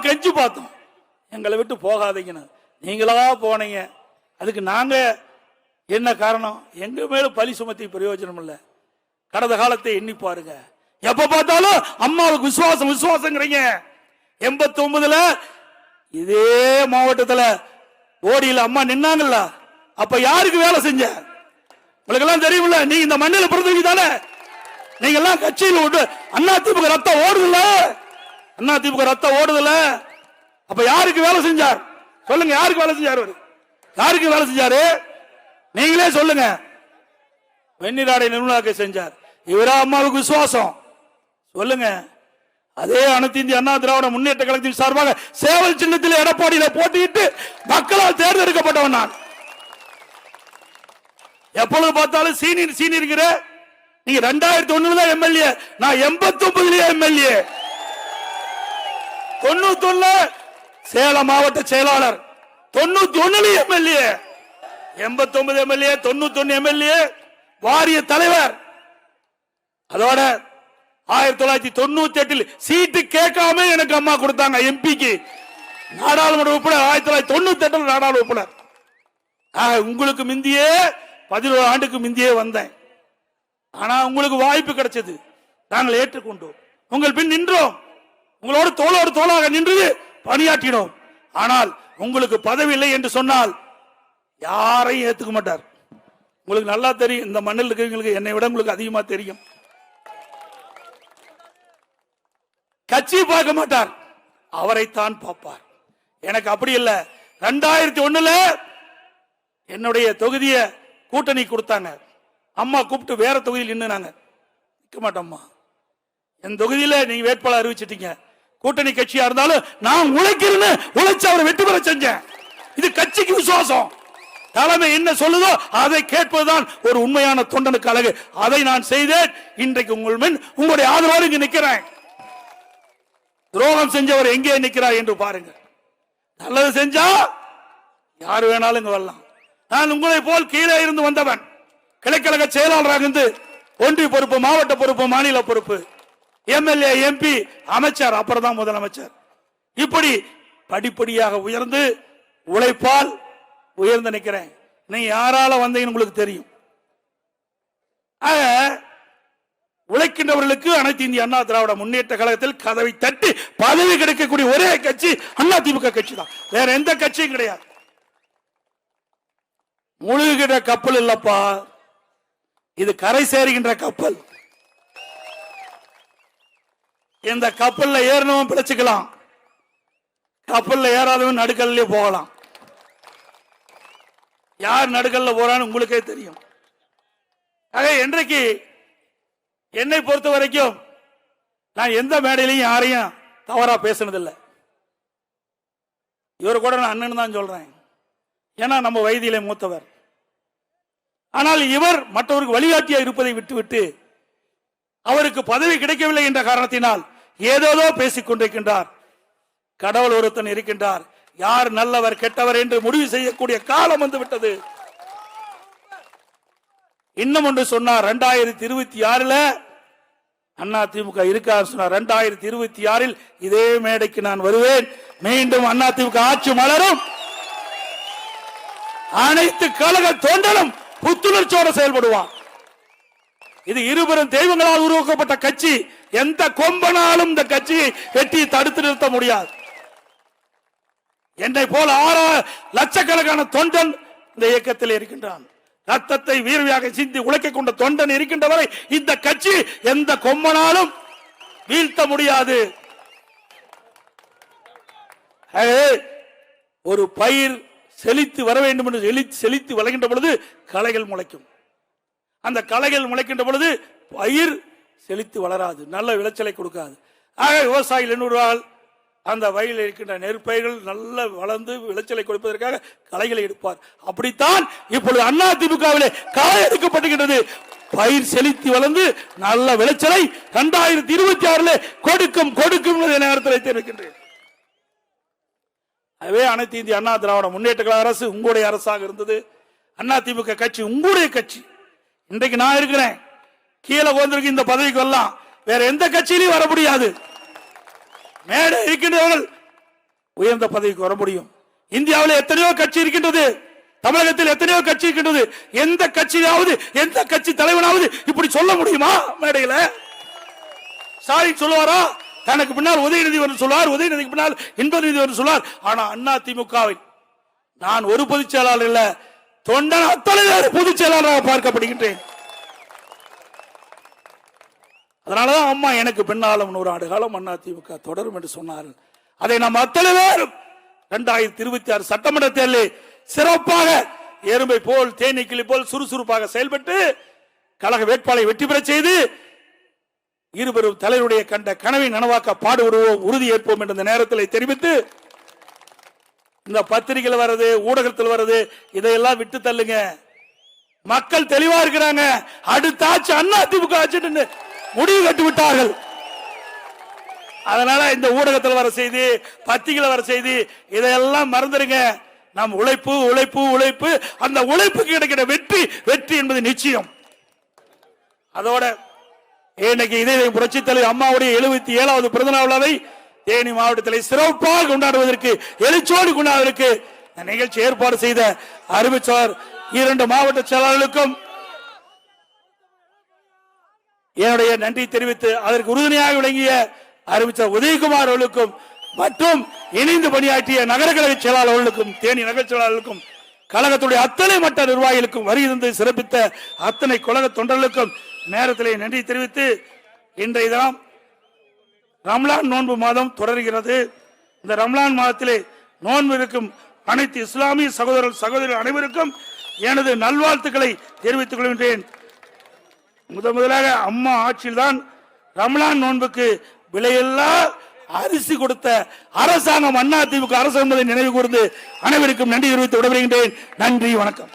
கெஞ்சி பார்த்தோம், எங்களை விட்டு போகாதீங்கன்னு. நீங்களா போனீங்க. அதுக்கு நாங்க என்ன காரணம்? எங்க மேல பழி சுமத்தி பிரயோஜனம் இல்லை. கடந்த காலத்தை எண்ணி பாருங்க. எப்ப பார்த்தாலும் அம்மாவுக்கு விசுவாசம் விசுவாசங்கிறீங்க. 89ல இதே மாவட்டத்தில் ஓடியில் அம்மா நின்னாங்கல்ல, அப்ப யாருக்கு வேலை செஞ்ச? உங்களுக்கு எல்லாம் தெரியுமில்ல. நீங்க இந்த மண்ணில் பிறந்தவங்க தானே. நீங்க எல்லாம் கட்சியில் விட்டு அதிமுக ரத்தம் ஓடுதுல்ல, அதிமுக ரத்தம் ஓடுதுல்ல. அப்ப யாருக்கு வேலை செஞ்சார் சொல்லுங்க? யாருக்கு வேலை செஞ்சார்? யாருக்கு வேலை செஞ்சாரு? நீங்களே சொல்லுங்க. வெண்ணிராடை நிர்மலாக்கு செஞ்சார். இவரா அம்மாவுக்கு விசுவாசம்? சொல்லுங்க. அதே அனைத்து இந்திய அண்ணா திராவிட முன்னேற்ற கழகத்தின் சார்பாக சேவல் சின்னத்தில் எடப்பாடியில போட்டியிட்டு மக்களால் தேர்ந்தெடுக்கப்பட்டவன் நான். எப்பொழுது பார்த்தாலும் சீனியர். நீங்க 2001 எம்எல்ஏ, நான் 89 எம்எல்ஏ, 91 சேலம் மாவட்ட செயலாளர், 91 எம்எல்ஏ, 89 எம்எல்ஏ, 91 எம்எல்ஏ, வாரிய தலைவர். அதோட 1998 சீட்டு கேட்காம எனக்கு அம்மா கொடுத்தாங்க எம்பிக்கு, நாடாளுமன்ற உறுப்பினர். 1998 நாடாளுமன்ற உறுப்பினர். உங்களுக்கு முந்தியே 11 ஆண்டுக்கு முந்தியே வந்தேன். ஆனா உங்களுக்கு வாய்ப்பு கிடைச்சது, நாங்கள் ஏற்றுக்கொண்டோம். உங்கள் பின் நின்றோம், உங்களோடு தோளோடு தோளாக நின்று பணியாற்றினோம். ஆனால் உங்களுக்கு பதவி இல்லை என்று சொன்னால் யாரையும் ஏத்துக்க மாட்டார். உங்களுக்கு நல்லா தெரியும், இந்த மண்ணில் இருக்கிறவங்களுக்கு என்னை விட உங்களுக்கு அதிகமா தெரியும். கட்சி பார்க்க மாட்டார், அவரைத்தான் பார்ப்பார். எனக்கு அப்படி இல்லை. 2001 என்னுடைய தொகுதியை கூட்டணி கொடுத்தாங்க. அம்மா கூப்பிட்டு வேற தொகுதியில் நின்னுனாங்க. நிற்க மாட்டோம்மா, என் தொகுதியில நீங்க வேட்பாளர் அறிவிச்சிட்டீங்க, கூட்டணி கட்சியா இருந்தாலும் நான் உழைக்கிறேன்னு உழைச்சு அவரை வெற்றி பெற செஞ்சேன். இது கட்சிக்கு விசுவாசம். தலைமை என்ன சொல்லுதோ அதை கேட்பதுதான் ஒரு உண்மையான தொண்டனுக்கு அழகு. அதை நான் செய்தேன். இன்றைக்கு உங்கள் முன் உங்களுடைய ஆதரவோடு இங்கு நிற்கிறேன். துரோகம் செஞ்சவர் எங்கே நிற்கிறார் என்று பாருங்க. நல்லது செஞ்சா யாரு வேணாலும் இங்க வரலாம். நான் உங்களை போல் கீழே இருந்து வந்தவன். கிளைக்கழக செயலாளராக இருந்து ஒன்றிய பொறுப்பு, மாவட்ட பொறுப்பு, மாநில பொறுப்பு, எம்எல்ஏ, எம்பி, அமைச்சர், அப்புறம் தான் முதலமைச்சர். இப்படி படிப்படியாக உயர்ந்து உழைப்பால் உயர்ந்து நிற்கிறேன். நீ யாரால வந்தீங்கன்னு உங்களுக்கு தெரியும். உழைக்கின்றவர்களுக்கு அனைத்து இந்திய அண்ணா திராவிட முன்னேற்ற கழகத்தில் கதவை தட்டி பதவி கிடைக்கக்கூடிய ஒரே கட்சி அதிமுக கட்சி தான். வேற எந்த கட்சியும் கிடையாது. முழுகிற கப்பல் இல்லப்பா, இது கரை சேருகின்ற கப்பல். இந்த கப்பல்ல ஏறணும் பிழைச்சுக்கலாம், கப்பல்ல ஏறாதவன் நடுக்கல்லே போகலாம். யார் நடுக்கல்ல போறான்னு உங்களுக்கே தெரியும். இன்றைக்கு என்னை பொறுத்த வரைக்கும் நான் எந்த மேடையிலையும் யாரையும் தவறா பேசினதில்லை. இவர் கூட நான் அண்ணன் தான் சொல்றேன், ஏன்னா நம்ம வயதிலே மூத்தவர். ஆனால் இவர் மற்றவருக்கு வழிகாட்டியா இருப்பதை விட்டுவிட்டு அவருக்கு பதவி கிடைக்கவில்லை என்ற காரணத்தினால் ஏதோதோ பேசிக் கொண்டிருக்கின்றார். கடவுள் ஒருத்தன் இருக்கின்றார், யார் நல்லவர் கெட்டவர் என்று முடிவு செய்யக்கூடிய காலம் வந்து விட்டது. இன்னும் ஒன்று சொன்னார், 2026 அதிமுக இருக்கார் சொன்னார். 2026 இதே மேடைக்கு நான் வருவேன். மீண்டும் அதிமுக ஆட்சி மலரும். அனைத்து கழக தொண்டனும் புத்துணர்ச்சியோடு செயல்படுவான். இது இருபெரும் தெய்வங்களால் உருவாக்கப்பட்ட கட்சி. எந்த கொம்பனாலும் இந்த கட்சியை வெட்டி தடுத்து நிறுத்த முடியாது. என்னை போல 6 லட்சக்கணக்கான தொண்டன் இந்த இயக்கத்தில் இருக்கின்றான். ரத்தத்தை வீரவியாக சிந்தி உழைக்க கொண்ட தொண்டன் இருக்கின்ற வரை இந்த கட்சி எந்த கொம்பனாலும் வீழ்த்த முடியாது. ஒரு பயிர் செழித்து வர வேண்டும் என்று செழித்து வளர்கின்ற பொழுது களைகள் முளைக்கும். அந்த களைகள் முளைக்கின்ற பொழுது பயிர் செழித்து வளராது, நல்ல விளைச்சலை கொடுக்காது. ஆக விவசாயிகள் என்னுறால் அந்த வயலில் இருக்கின்ற நெற்பயிர்கள் நல்ல வளர்ந்து விளைச்சலை கொடுப்பதற்காக களைகளை எடுப்பார். அப்படித்தான் இப்பொழுது அதிமுகவிலே களை எடுக்கப்படுகின்றது. பயிர் செழித்து வளர்ந்து நல்ல விளைச்சலை 2026 கொடுக்கும் கொடுக்கும் நேரத்தில் தெரிவிக்கின்றேன். அதுவே அனைத்து இந்திய அண்ணா திராவிட முன்னேற்ற கழக அரசு உங்களுடைய அரசாக இருந்தது. அதிமுக கட்சி உங்களுடைய கட்சி. இன்றைக்கு நான் இருக்கிறேன், கீழே கோந்திருக்கு இந்த பதவிக்கு வரலாம், வேற எந்த கட்சியிலையும் வர முடியாது. மேடை இருக்கின்றவர்கள் உயர்ந்த பதவிக்கு வர முடியும். இந்தியாவில் எத்தனையோ கட்சி இருக்கின்றது, தமிழகத்தில் எத்தனையோ கட்சி இருக்கின்றது. எந்த கட்சியாவது, எந்த கட்சி தலைவனாவது இப்படி சொல்ல முடியுமா? மேடையில ஸ்டாலின் சொல்லுவாரா? தனக்கு பின்னால் உதயநிதி என்று சொல்வார், உதயநிதிக்கு பின்னால் இன்பநிதி என்று சொல்வார். ஆனா அண்ணா திமுகவில் நான் ஒரு பொதுச் செயலாளர் இல்ல, தொண்டன் அத்தனை பொதுச் செயலாளராக பார்க்கப்படுகின்றேன். அதனாலதான் அம்மா எனக்கு பின்னாலும் 100 ஆண்டு காலம் அண்ணா திமுக தொடரும் என்று சொன்னார்கள். அதை நாம் அத்தனை பேரும் 2026 சட்டமன்ற தேர்தலில் சிறப்பாக எறும்பை போல் தேனீக்கிளி போல் சுறுசுறுப்பாக செயல்பட்டு கழக வேட்பாளரை வெற்றி பெற செய்து இருவரும் தலைவருடைய கண்ட கனவை நனவாக்க பாடுபடுவோம், உறுதி ஏற்போம் என்ற நேரத்தில் தெரிவித்து, இந்த பத்திரிகையில் வருது, ஊடகத்தில் வருது, இதையெல்லாம் விட்டு தள்ளுங்க. மக்கள் தெளிவா இருக்கிறாங்க. அடுத்த ஆட்சி அண்ணா திமுக ஆட்சி முடிவு கட்டி விட்டார்கள். அதனால இந்த ஊடகத்தில் வர செய்தி, பத்திரிகையில் வர செய்தி, இதையெல்லாம் மறந்துருங்க. நம் உழைப்பு உழைப்பு உழைப்பு, அந்த உழைப்புக்கு கிடைக்கிற வெற்றி வெற்றி என்பது நிச்சயம். அதோட இன்னைக்கு இதே புரட்சி தலைவர் அம்மாவுடைய 77வது பிறந்தநாள் விழாவை தேனி மாவட்டத்தில் சிறப்பாக கொண்டாடுவதற்கு, எழுச்சோடு கொண்டாடுவதற்கு நிகழ்ச்சி ஏற்பாடு செய்த அறிவிச்சார் 2 மாவட்ட செயலாளர்களுக்கும் என்னுடைய நன்றி தெரிவித்து, அதற்கு உறுதுணையாக விளங்கிய அறிவிச்சார் உதயகுமார் அவர்களுக்கும் மற்றும் இணைந்து பணியாற்றிய நகர கழக செயலாளர்களுக்கும், தேனி நகர செயலாளர்களுக்கும், கழகத்துடைய அத்தனை மட்ட நிர்வாகிகளுக்கும், வருகை சிறப்பித்த அத்தனை கழக தொண்டர்களுக்கும் நேரத்திலே நன்றி தெரிவித்து, இன்றைய தினம் ரம்லான் நோன்பு மாதம் தொடர்கிறது. இந்த ரம்லான் மாதத்திலே நோன்பு இருக்கும் அனைத்து இஸ்லாமிய சகோதரர் சகோதரர் அனைவருக்கும் எனது நல்வாழ்த்துக்களை தெரிவித்துக் கொள்கின்றேன். முதலாக அம்மா ஆட்சியில் தான் ரம்லான் நோன்புக்கு விலையில்லா அரிசி கொடுத்த அரசாங்கம் அண்ணா திமுக அரசு என்பதை நினைவு கூர்ந்து அனைவருக்கும் நன்றி தெரிவித்து விடைபெறுகின்றேன். நன்றி, வணக்கம்.